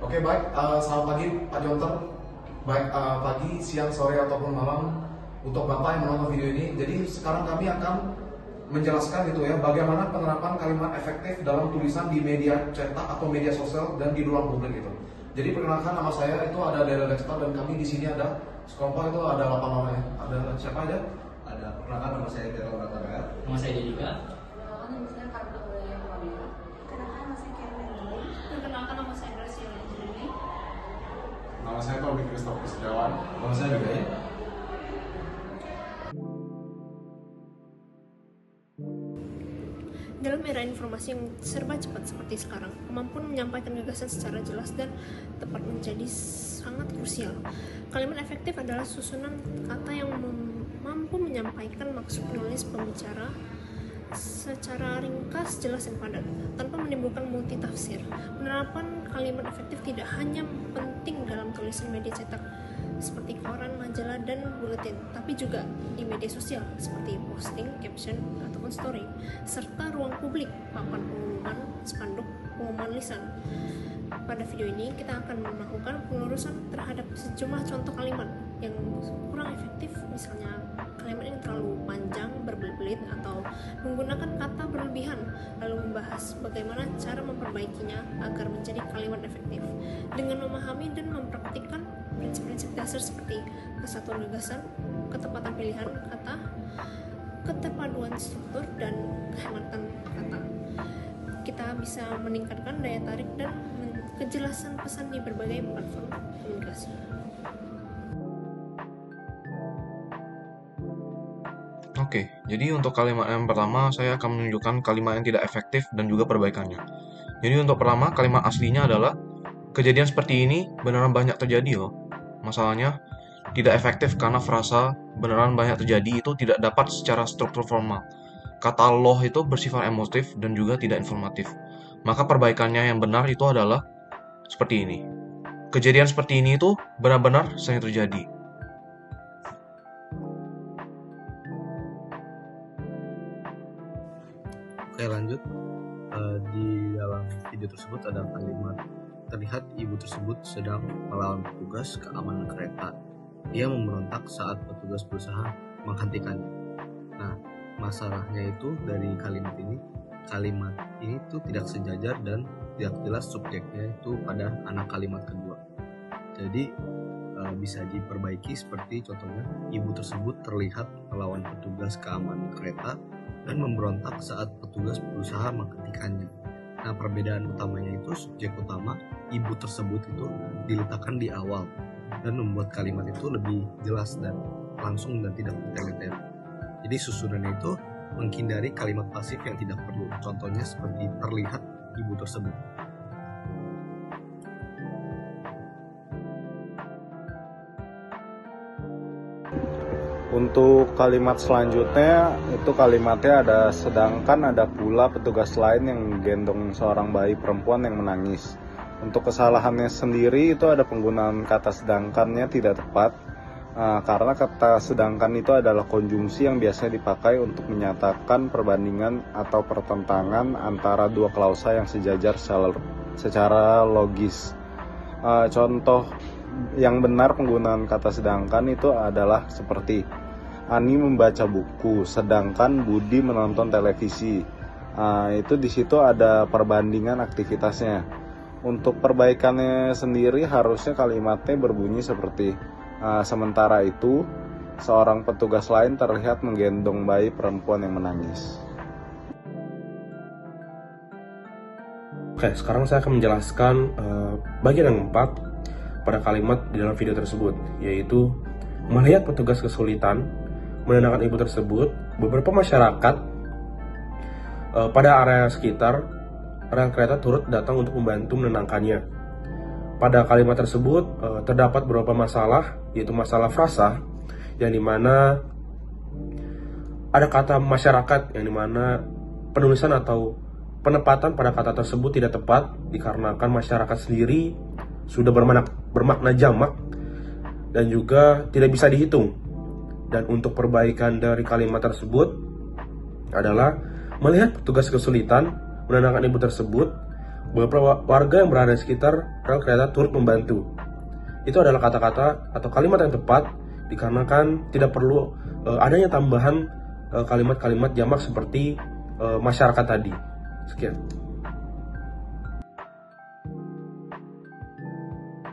Oke, baik. Selamat pagi Pak Jonter. Baik, pagi, siang, sore ataupun malam untuk Bapak yang menonton video ini. Jadi sekarang kami akan menjelaskan gitu ya bagaimana penerapan kalimat efektif dalam tulisan di media cetak atau media sosial dan di ruang publik itu. Jadi perkenalkan, nama saya itu ada Dela Dexter dan kami di sini ada sekelompok itu ada 8 orang ya. Ada siapa aja? Ada perkenalkan, nama saya Dela Dexter. Nama saya juga. Nama saya Kartu yang Pamela. Kenalkan nama saya Karen Angelini. Perkenalkan, nama saya Gracia Angelini. Nama saya Taufik Christopher Setiawan. Nama saya juga ya. Dalam era informasi yang serba cepat seperti sekarang, kemampuan menyampaikan gagasan secara jelas dan tepat menjadi sangat krusial. Kalimat efektif adalah susunan kata yang mampu menyampaikan maksud penulis pembicara secara ringkas, jelas, dan padat, tanpa menimbulkan multitafsir. Penerapan kalimat efektif tidak hanya penting dalam tulisan media cetak seperti koran, majalah, dan buletin, tapi juga di media sosial seperti posting, caption, ataupun story, serta ruang publik, papan pengumuman, spanduk, pengumuman lisan. Pada video ini kita akan melakukan pengurusan terhadap sejumlah contoh kalimat yang kurang efektif, misalnya kalimat yang terlalu panjang, berbelit-belit, atau menggunakan kata berlebihan, lalu membahas bagaimana cara memperbaikinya agar menjadi kalimat efektif dengan memahami dan mempraktikkan prinsip-prinsip dasar seperti kesatuan gagasan, ketepatan pilihan kata, keterpaduan struktur, dan kehematan kata. Kita bisa meningkatkan daya tarik dan kejelasan pesan di berbagai platform komunikasi. Oke, jadi untuk kalimat yang pertama saya akan menunjukkan kalimat yang tidak efektif dan juga perbaikannya. Jadi untuk pertama, kalimat aslinya adalah kejadian seperti ini beneran banyak terjadi loh. Masalahnya tidak efektif karena frasa beneran banyak terjadi itu tidak dapat secara struktur formal. Kata loh itu bersifat emotif dan juga tidak informatif. Maka perbaikannya yang benar itu adalah seperti ini. Kejadian seperti ini itu benar-benar sering terjadi. Oke, lanjut. Di dalam video tersebut ada kalimat, terlihat ibu tersebut sedang melawan petugas keamanan kereta. Ia memberontak saat petugas berusaha menghentikannya. Nah, masalahnya itu dari kalimat ini tuh tidak sejajar dan tidak jelas subjeknya itu pada anak kalimat kedua. Jadi bisa diperbaiki seperti contohnya, ibu tersebut terlihat melawan petugas keamanan kereta dan memberontak saat petugas berusaha menghentikannya. Nah, perbedaan utamanya itu subjek utama ibu tersebut itu diletakkan di awal dan membuat kalimat itu lebih jelas dan langsung dan tidak bertele-tele. Jadi susunannya itu menghindari kalimat pasif yang tidak perlu. Contohnya seperti terlihat ibu tersebut. Untuk kalimat selanjutnya, itu kalimatnya ada sedangkan ada pula petugas lain yang menggendong seorang bayi perempuan yang menangis. Untuk kesalahannya sendiri itu ada penggunaan kata sedangkannya tidak tepat, karena kata sedangkan itu adalah konjungsi yang biasanya dipakai untuk menyatakan perbandingan atau pertentangan antara dua klausa yang sejajar secara logis. Contoh yang benar penggunaan kata sedangkan itu adalah seperti Ani membaca buku, sedangkan Budi menonton televisi. Itu di situ ada perbandingan aktivitasnya. Untuk perbaikannya sendiri harusnya kalimatnya berbunyi seperti sementara itu seorang petugas lain terlihat menggendong bayi perempuan yang menangis. Oke, sekarang saya akan menjelaskan bagian yang keempat pada kalimat di dalam video tersebut, yaitu melihat petugas kesulitan menenangkan ibu tersebut. Beberapa masyarakat pada area sekitar rel kereta turut datang untuk membantu menenangkannya. Pada kalimat tersebut terdapat beberapa masalah, yaitu masalah frasa, yang dimana ada kata masyarakat, yang dimana penulisan atau penempatan pada kata tersebut tidak tepat dikarenakan masyarakat sendiri sudah bermakna jamak dan juga tidak bisa dihitung. Dan untuk perbaikan dari kalimat tersebut adalah melihat petugas kesulitan menenangkan ibu tersebut. Beberapa warga yang berada di sekitar rel kereta turut membantu. Itu adalah kata-kata atau kalimat yang tepat dikarenakan tidak perlu adanya tambahan kalimat-kalimat jamak seperti masyarakat tadi. Sekian.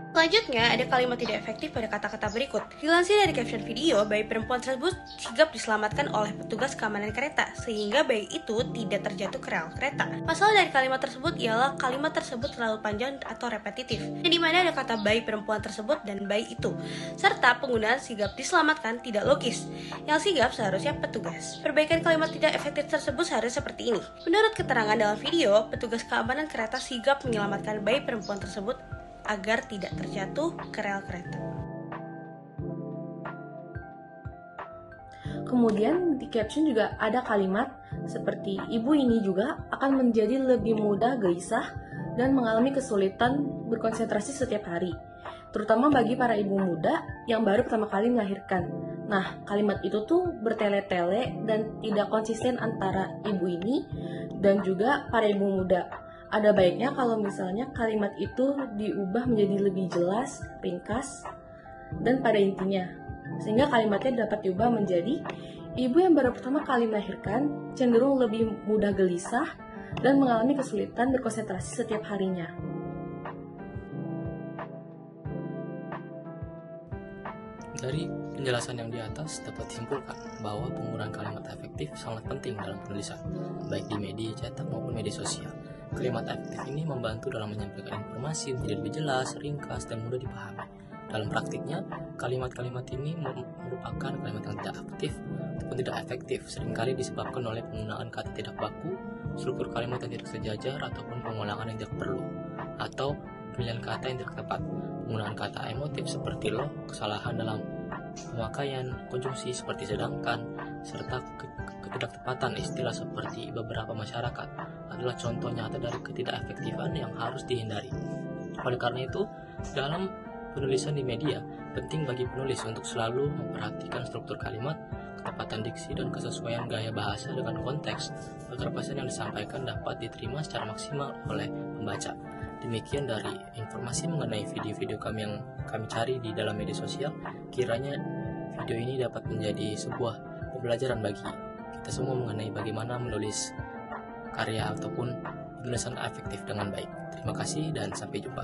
Selanjutnya, ada kalimat tidak efektif pada kata-kata berikut. Dilansir dari caption video, bayi perempuan tersebut sigap diselamatkan oleh petugas keamanan kereta, sehingga bayi itu tidak terjatuh ke rel kereta. Masalah dari kalimat tersebut ialah kalimat tersebut terlalu panjang atau repetitif, yang dimana ada kata bayi perempuan tersebut dan bayi itu, serta penggunaan sigap diselamatkan tidak logis, yang sigap seharusnya petugas. Perbaikan kalimat tidak efektif tersebut seharusnya seperti ini. Menurut keterangan dalam video, petugas keamanan kereta sigap menyelamatkan bayi perempuan tersebut agar tidak terjatuh ke rel kereta. Kemudian di caption juga ada kalimat seperti ibu ini juga akan menjadi lebih mudah gelisah dan mengalami kesulitan berkonsentrasi setiap hari, terutama bagi para ibu muda yang baru pertama kali melahirkan. Nah, kalimat itu tuh bertele-tele dan tidak konsisten antara ibu ini dan juga para ibu muda. Ada baiknya kalau misalnya kalimat itu diubah menjadi lebih jelas, ringkas, dan pada intinya. Sehingga kalimatnya dapat diubah menjadi, ibu yang baru pertama kali melahirkan cenderung lebih mudah gelisah dan mengalami kesulitan berkonsentrasi setiap harinya. Dari penjelasan yang di atas dapat disimpulkan bahwa penggunaan kalimat efektif sangat penting dalam penulisan, baik di media cetak maupun media sosial. Kalimat efektif ini membantu dalam menyampaikan informasi menjadi lebih jelas, ringkas, dan mudah dipahami. Dalam praktiknya, kalimat-kalimat ini merupakan kalimat yang tidak aktif ataupun tidak efektif, seringkali disebabkan oleh penggunaan kata tidak baku, struktur kalimat yang tidak sejajar, ataupun pengulangan yang tidak perlu, atau pemilihan kata yang tidak tepat. Penggunaan kata emotif seperti loh, kesalahan dalam pemakaian, konjungsi seperti sedangkan, serta ketidaktepatan istilah seperti beberapa masyarakat adalah contoh nyata dari ketidakefektifan yang harus dihindari. Oleh karena itu, dalam penulisan di media, penting bagi penulis untuk selalu memperhatikan struktur kalimat, ketepatan diksi, dan kesesuaian gaya bahasa dengan konteks agar pesan yang disampaikan dapat diterima secara maksimal oleh pembaca. Demikian dari informasi mengenai video-video kami yang kami cari di dalam media sosial. Kiranya video ini dapat menjadi sebuah pembelajaran bagi kita semua mengenai bagaimana menulis karya ataupun penulisan efektif dengan baik. Terima kasih dan sampai jumpa.